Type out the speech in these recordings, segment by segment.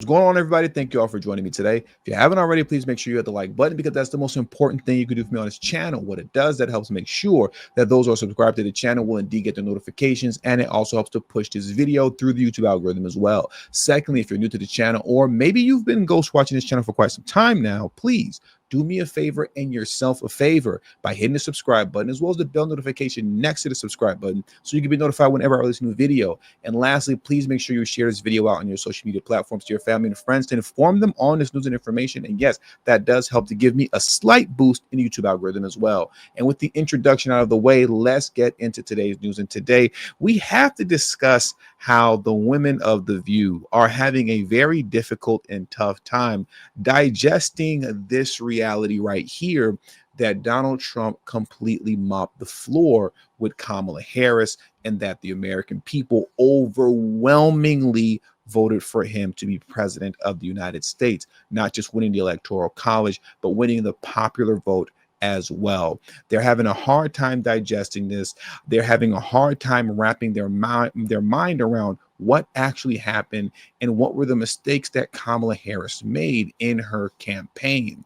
What's going on, everybody? Thank you all for joining me today. If you haven't already, please make sure you hit the like button because that's the most important thing you can do for me on this channel. What it does, that helps make sure that those who are subscribed to the channel will indeed get the notifications, and it also helps to push this video through the YouTube algorithm as well. Secondly, if you're new to the channel, or maybe you've been ghost watching this channel for quite some time now, please do me a favor and yourself a favor by hitting the subscribe button as well as the bell notification next to the subscribe button so you can be notified whenever I release a new video. And lastly, please make sure you share this video out on your social media platforms to your family and friends to inform them on this news and information. And yes, that does help to give me a slight boost in the YouTube algorithm as well. And with the introduction out of the way, let's get into today's news. And today we have to discuss how the women of The View are having a very difficult and tough time digesting this reality right here, that Donald Trump completely mopped the floor with Kamala Harris and that the American people overwhelmingly voted for him to be president of the United States, not just winning the Electoral College, but winning the popular vote as well. They're having a hard time digesting this. They're having a hard time wrapping their mind around what actually happened and what were the mistakes that Kamala Harris made in her campaign.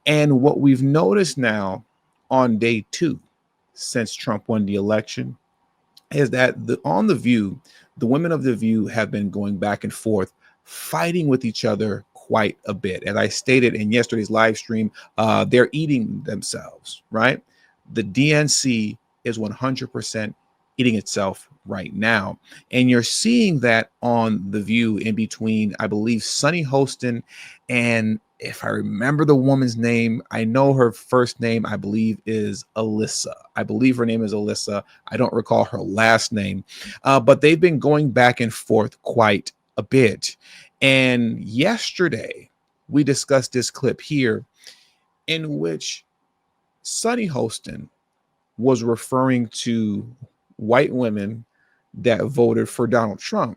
And what we've noticed now on day 2 since Trump won the election is that on The View, the women of The View have been going back and forth, fighting with each other quite a bit. As I stated in yesterday's live stream, they're eating themselves, right? The DNC is 100% eating itself right now. And you're seeing that on The View in between, I believe, Sunny Hostin and, if I remember the woman's name, I know her first name, I believe, is Alyssa. I believe her name is Alyssa. I don't recall her last name, but they've been going back and forth quite a bit. And yesterday, we discussed this clip here in which Sunny Hostin was referring to white women that voted for Donald Trump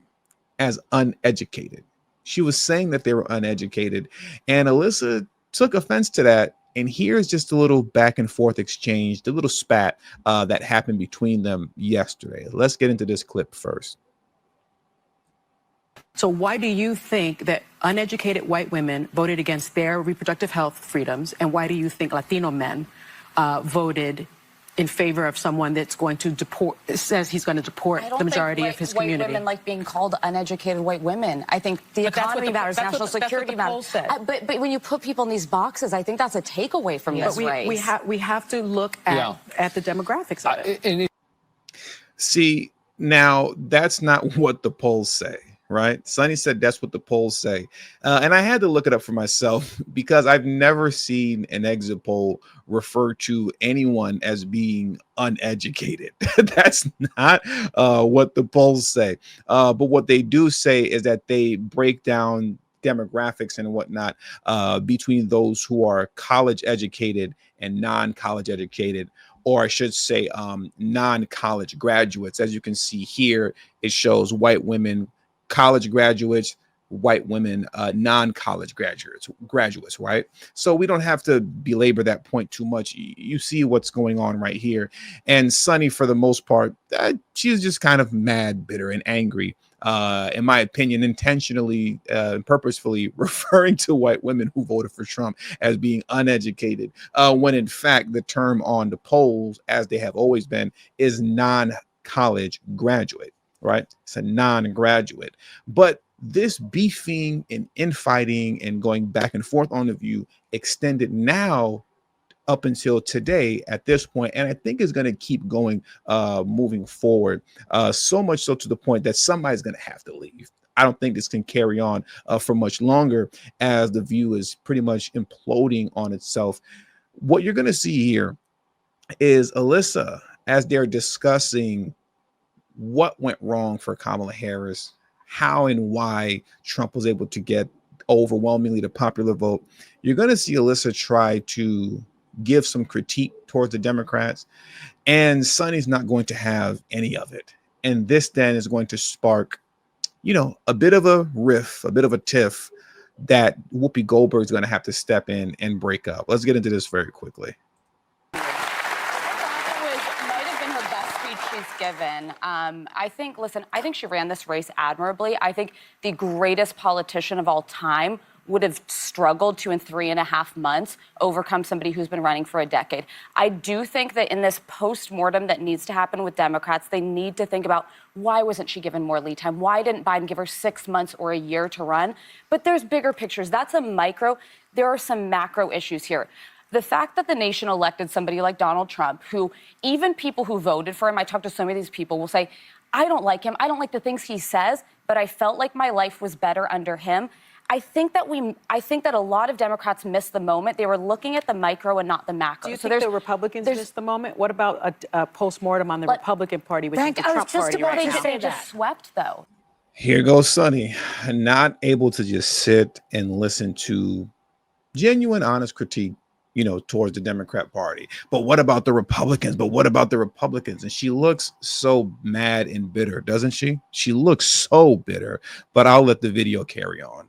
as uneducated. She was saying that they were uneducated, and Alyssa took offense to that. And here's just a little back and forth exchange, the little spat that happened between them yesterday. Let's get into this clip first. So why do you think that uneducated white women voted against their reproductive health freedoms? And why do you think Latino men voted in favor of someone that's going to deport, says he's going to deport the majority of his community? White women like being called uneducated white women. I think the economy matters, national security matters. But when you put people in these boxes, I think that's a takeaway from this race. We have to look at the demographics of it. See, now that's not what the polls say. Right? Sonny said that's what the polls say. And I had to look it up for myself because I've never seen an exit poll refer to anyone as being uneducated. That's not what the polls say. But what they do say is that they break down demographics and whatnot between those who are college educated and non-college educated, or I should say non-college graduates. As you can see here, it shows white women, college graduates, white women, non-college graduates, right? So we don't have to belabor that point too much. You see what's going on right here. And Sunny, for the most part, she's just kind of mad, bitter, and angry, in my opinion, intentionally, purposefully referring to white women who voted for Trump as being uneducated, when in fact the term on the polls, as they have always been, is non-college graduate. Right? It's a non-graduate. But this beefing and infighting and going back and forth on The View extended now up until today at this point, and I think is going to keep going moving forward, so much so to the point that somebody's going to have to leave. I don't think this can carry on for much longer, as The View is pretty much imploding on itself. What you're going to see here is Alyssa, as they're discussing what went wrong for Kamala Harris, how and why Trump was able to get overwhelmingly the popular vote. You're going to see Alyssa try to give some critique towards the Democrats, and Sonny's not going to have any of it. And this then is going to spark, a bit of a riff, a bit of a tiff that Whoopi Goldberg is going to have to step in and break up. Let's get into this very quickly. Might have been her best speech she's given. I think she ran this race admirably. I think the greatest politician of all time would have struggled to, in 3.5 months, overcome somebody who's been running for a decade. I do think that in this post-mortem that needs to happen with Democrats, they need to think about, why wasn't she given more lead time? Why didn't Biden give her 6 months or a year to run? But there's bigger pictures. That's a micro. There are some macro issues here. The fact that the nation elected somebody like Donald Trump, who even people who voted for him, I talked to so many of these people, will say, I don't like him. I don't like the things he says, but I felt like my life was better under him. I think that a lot of Democrats missed the moment. They were looking at the micro and not the macro. Do you think the Republicans missed the moment? What about a postmortem on the Republican Party, which is the Trump Party right now? They just swept, though. Here goes Sonny, not able to just sit and listen to genuine, honest critique, towards the Democrat Party. But what about the Republicans? And she looks so mad and bitter, doesn't she? She looks so bitter, but I'll let the video carry on.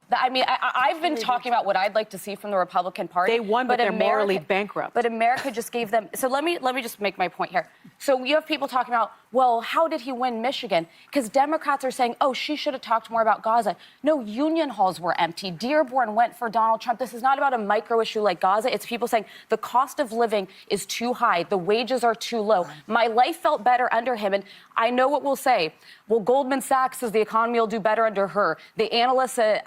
I mean, I've been talking about what I'd like to see from the Republican Party. They won, but they're morally bankrupt. But America just gave them. So let me just make my point here. So you have people talking about, well, how did he win Michigan? Because Democrats are saying, oh, she should have talked more about Gaza. No, union halls were empty. Dearborn went for Donald Trump. This is not about a micro issue like Gaza. It's people saying the cost of living is too high. The wages are too low. My life felt better under him. And I know what we'll say. Well, Goldman Sachs says the economy will do better under her. The analysts at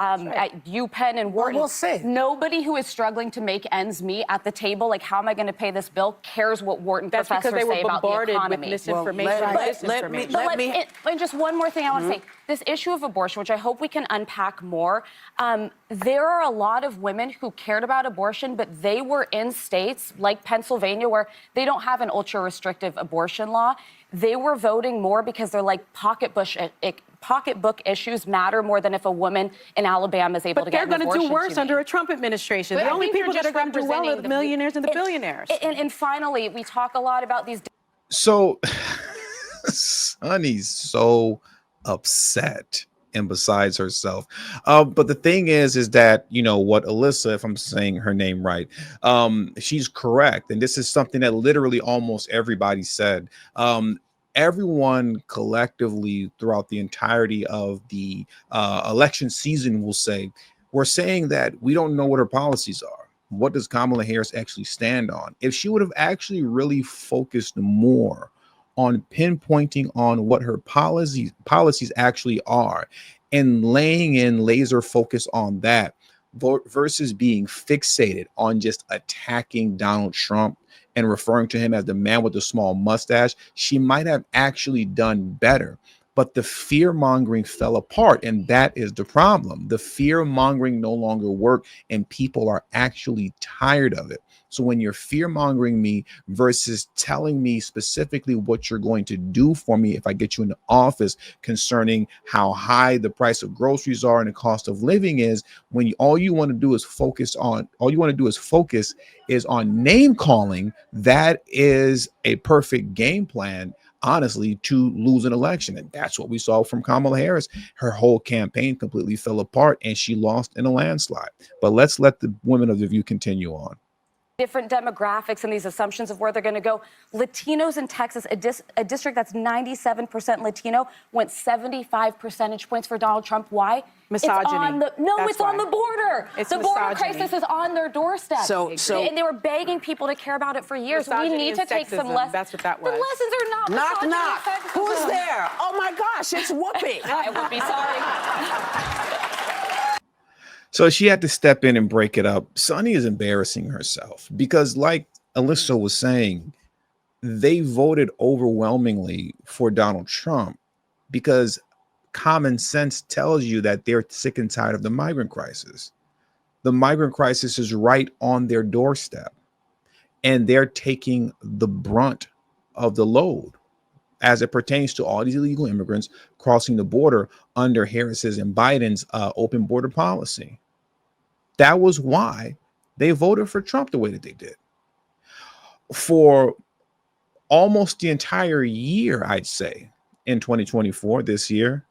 UPenn and Wharton. Well, we'll see. Nobody who is struggling to make ends meet at the table, like how am I going to pay this bill, cares what Wharton professors say about the economy. With misinformation. And just one more thing I want to say. This issue of abortion, which I hope we can unpack more, there are a lot of women who cared about abortion, but they were in states like Pennsylvania where they don't have an ultra-restrictive abortion law. They were voting more because they're like pocketbook issues matter more than if a woman in Alabama is able to get an abortion. But they're going to do worse under a Trump administration. The only people that are going to do well are the millionaires and the billionaires. And finally, we talk a lot about these. So, Sonny's so upset and besides herself. But the thing is that, what Alyssa, if I'm saying her name right, she's correct. And this is something that literally almost everybody said. Everyone collectively throughout the entirety of the election season will say, we're saying that we don't know what her policies are. What does Kamala Harris actually stand on? If she would have actually really focused more on pinpointing on what her policies actually are and laying in laser focus on that versus being fixated on just attacking Donald Trump and referring to him as the man with the small mustache, she might have actually done better. But the fear mongering fell apart, and that is the problem. The fear mongering no longer worked, and people are actually tired of it. So when you're fear mongering me versus telling me specifically what you're going to do for me if I get you into office concerning how high the price of groceries are and the cost of living is, when all you want to do is focus on name calling, that is a perfect game plan, honestly, to lose an election. And that's what we saw from Kamala Harris. Her whole campaign completely fell apart and she lost in a landslide. But let's let the women of the View continue on. Different demographics and these assumptions of where they're going to go. Latinos in Texas, a district that's 97% Latino, went 75 percentage points for Donald Trump. Why? Misogyny. It's on the border. The border crisis is on their doorstep. And they were begging people to care about it for years. We need to take some lessons. That's what that was. The lessons are not knock, misogyny. knock. Who's there? Oh my gosh, it's Whoopi. Hi, Whoopi. Sorry. So she had to step in and break it up. Sonny is embarrassing herself because, like Alyssa was saying, they voted overwhelmingly for Donald Trump because common sense tells you that they're sick and tired of the migrant crisis. The migrant crisis is right on their doorstep, and they're taking the brunt of the load as it pertains to all these illegal immigrants crossing the border under Harris's and Biden's open border policy. That was why they voted for Trump the way that they did. For almost the entire year, I'd say, in 2024, this year,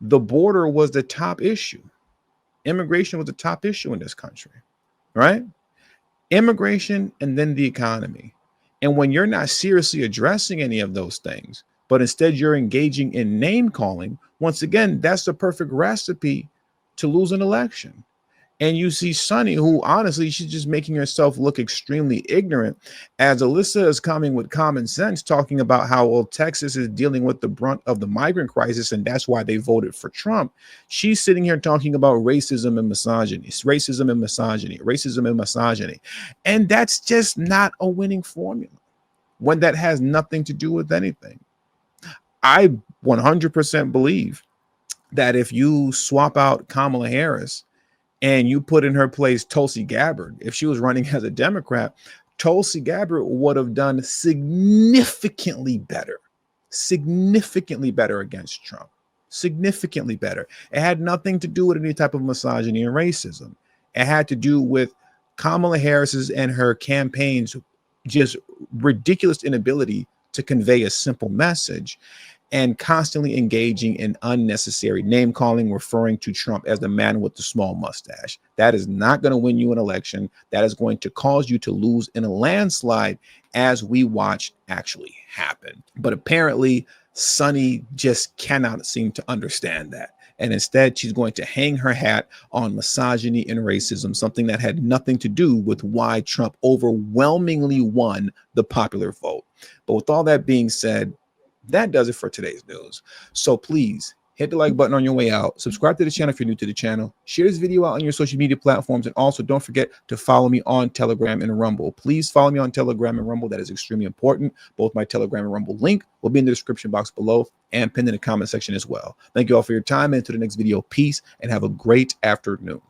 the border was the top issue. Immigration was the top issue in this country, right? Immigration and then the economy. And when you're not seriously addressing any of those things, but instead you're engaging in name calling. Once again, that's the perfect recipe to lose an election. And you see Sonny, who honestly, she's just making herself look extremely ignorant, as Alyssa is coming with common sense, talking about how, well, Texas is dealing with the brunt of the migrant crisis, and that's why they voted for Trump. She's sitting here talking about racism and misogyny, racism and misogyny, racism and misogyny. And that's just not a winning formula when that has nothing to do with anything. I 100% believe that if you swap out Kamala Harris and you put in her place Tulsi Gabbard, if she was running as a Democrat, Tulsi Gabbard would have done significantly better against Trump, significantly better. It had nothing to do with any type of misogyny and racism. It had to do with Kamala Harris's and her campaign's just ridiculous inability to convey a simple message, and constantly engaging in unnecessary name calling, referring to Trump as the man with the small mustache. That is not going to win you an election. That is going to cause you to lose in a landslide, as we watched actually happen. But apparently, Sonny just cannot seem to understand that. And instead, she's going to hang her hat on misogyny and racism, something that had nothing to do with why Trump overwhelmingly won the popular vote. But with all that being said, that does it for today's news. So please hit the like button on your way out. Subscribe to the channel if you're new to the channel. Share this video out on your social media platforms. And also don't forget to follow me on Telegram and Rumble. Please follow me on Telegram and Rumble. That is extremely important. Both my Telegram and Rumble link will be in the description box below and pinned in the comment section as well. Thank you all for your time, and to the next video. Peace and have a great afternoon.